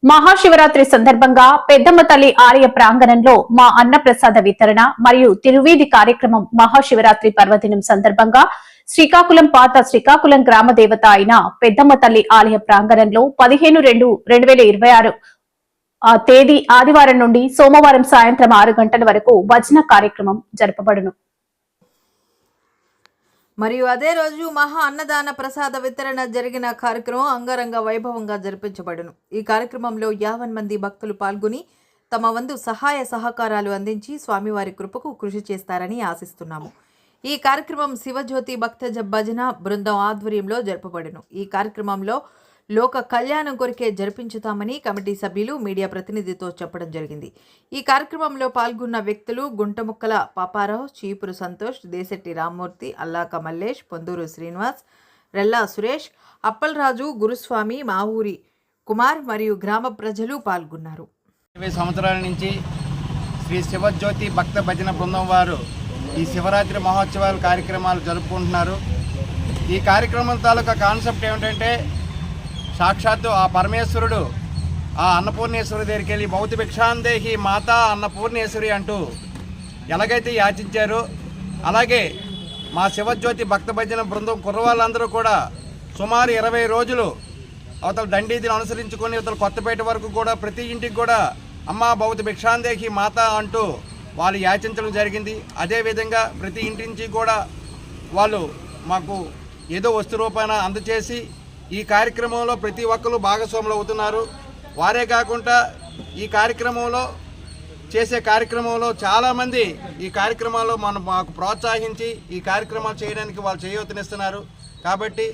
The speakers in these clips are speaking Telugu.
మహాశివరాత్రి సందర్భంగా పెద్దమ్మ తల్లి ఆలయ ప్రాంగణంలో మా అన్నప్రసాద వితరణ మరియు తిరువీధి కార్యక్రమం మహాశివరాత్రి పర్వదినం సందర్భంగా శ్రీకాకుళం గ్రామ దేవత అయిన పెద్దమ్మ తల్లి ఆలయ ప్రాంగణంలో 15/2/2026 తేదీ ఆదివారం నుండి సోమవారం సాయంత్రం 6 గంటల వరకు భజన కార్యక్రమం జరపబడును. మరియు అదే రోజు మహా అన్నదాన ప్రసాద వితరణ జరిగిన కార్యక్రమం అంగరంగ వైభవంగా జరిపించబడును. ఈ కార్యక్రమంలో 50 మంది భక్తులు పాల్గొని తమ వంతు సహాయ సహకారాలు అందించి స్వామివారి కృపకు కృషి చేస్తారని ఆశిస్తున్నాము. ఈ కార్యక్రమం శివజ్యోతి భక్త భజన బృందం ఆధ్వర్యంలో జరపబడును. ఈ కార్యక్రమంలో లోక కళ్యాణం కొరికే జరిపించుతామని కమిటీ సభ్యులు మీడియా ప్రతినిధితో చెప్పడం జరిగింది. ఈ కార్యక్రమంలో పాల్గొన్న వ్యక్తులు గుంటముక్కల పాపారావు, చీపురు సంతోష్, దేశెట్టి రామ్మూర్తి, అల్లాక మల్లేష్, పొందూరు శ్రీనివాస్, రెల్లా సురేష్, అప్పలరాజు, గురుస్వామి, మావూరి కుమార్ మరియు గ్రామ ప్రజలు పాల్గొన్నారు. 20 సంవత్సరాల నుంచి శ్రీ శివజ్యోతి భక్త భజన బృందం వారు ఈ శివరాత్రి మహోత్సవాల కార్యక్రమాలు జరుపుకుంటున్నారు. ఈ కార్యక్రమం తాలూకా కాన్సెప్ట్ ఏమిటంటే, సాక్షాత్తు ఆ పరమేశ్వరుడు ఆ అన్నపూర్ణేశ్వరి దగ్గరికి వెళ్ళి భౌతి భిక్షాందేహి మాతా అన్నపూర్ణేశ్వరి అంటూ ఎలాగైతే యాచించారో, అలాగే మా శివజ్యోతి భక్త భజన బృందం కుర్రవాళ్ళందరూ కూడా సుమారు 20 రోజులు అవతల దండీదిని అనుసరించుకొని అవతల కొత్తపేట వరకు కూడా ప్రతి ఇంటికి కూడా అమ్మ భౌతి భిక్షాందేహి మాతా అంటూ వాళ్ళు యాచించడం జరిగింది. అదేవిధంగా ప్రతి ఇంటి నుంచి కూడా వాళ్ళు మాకు ఏదో వస్తు రూపాన అందచేసి ఈ కార్యక్రమంలో ప్రతి ఒక్కరు భాగస్వాములు అవుతున్నారు. వారే కాకుండా ఈ కార్యక్రమంలో చేసే కార్యక్రమంలో చాలామంది ఈ కార్యక్రమాల్లో మాకు ప్రోత్సహించి ఈ కార్యక్రమాలు చేయడానికి వాళ్ళు చేయూతనిస్తున్నారు. కాబట్టి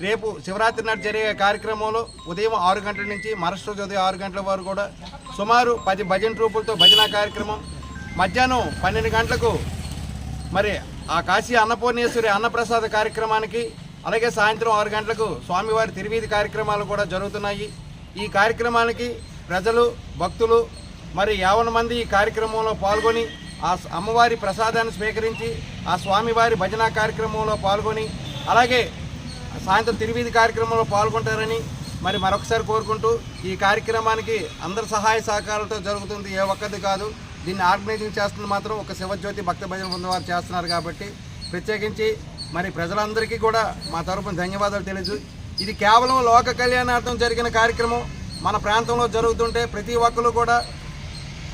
రేపు శివరాత్రి నాడు జరిగే కార్యక్రమంలో ఉదయం 6 గంటల నుంచి మరుసటి ఉదయం 6 గంటల వరకు కూడా సుమారు 10 భజన ట్రూపులతో భజన కార్యక్రమం, మధ్యాహ్నం 12 గంటలకు మరి ఆ కాశీ అన్నపూర్ణేశ్వరి అన్నప్రసాద కార్యక్రమానికి, అలాగే సాయంత్రం 6 గంటలకు స్వామివారి తిరువీధి కార్యక్రమాలు కూడా జరుగుతున్నాయి. ఈ కార్యక్రమానికి ప్రజలు, భక్తులు మరి 50 మంది ఈ కార్యక్రమంలో పాల్గొని ఆ అమ్మవారి ప్రసాదాన్ని స్వీకరించి ఆ స్వామివారి భజన కార్యక్రమంలో పాల్గొని అలాగే సాయంత్రం తిరువీధి కార్యక్రమంలో పాల్గొంటారని మరి మరొకసారి కోరుకుంటూ, ఈ కార్యక్రమానికి అందరి సహాయ సహకారాలతో జరుగుతుంది, ఏ ఒక్కది కాదు. దీన్ని ఆర్గనైజింగ్ చేస్తుంది మాత్రం ఒక శివజ్యోతి భక్త భజన బృందం వారు చేస్తున్నారు. కాబట్టి ప్రత్యేకించి మరి ప్రజలందరికీ కూడా మా తరపున ధన్యవాదాలు తెలియజు. ఇది కేవలం లోక కళ్యాణార్థం జరిగిన కార్యక్రమం. మన ప్రాంతంలో జరుగుతుంటే ప్రతి ఒక్కరు కూడా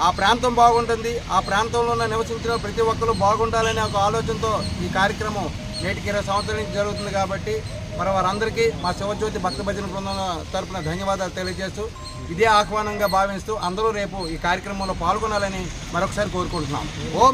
ఆ ప్రాంతం బాగుంటుంది, ఆ ప్రాంతంలో నివసించిన ప్రతి ఒక్కరు బాగుండాలనే ఒక ఆలోచనతో ఈ కార్యక్రమం నేటికి 20 సంవత్సరాల నుంచి జరుగుతుంది. కాబట్టి మరి వారందరికీ మా శివజ్యోతి భక్త భజన బృందం తరపున ధన్యవాదాలు తెలియజేస్తూ, ఇదే ఆహ్వానంగా భావిస్తూ అందరూ రేపు ఈ కార్యక్రమంలో పాల్గొనాలని మరొకసారి కోరుకుంటున్నాం. ఓం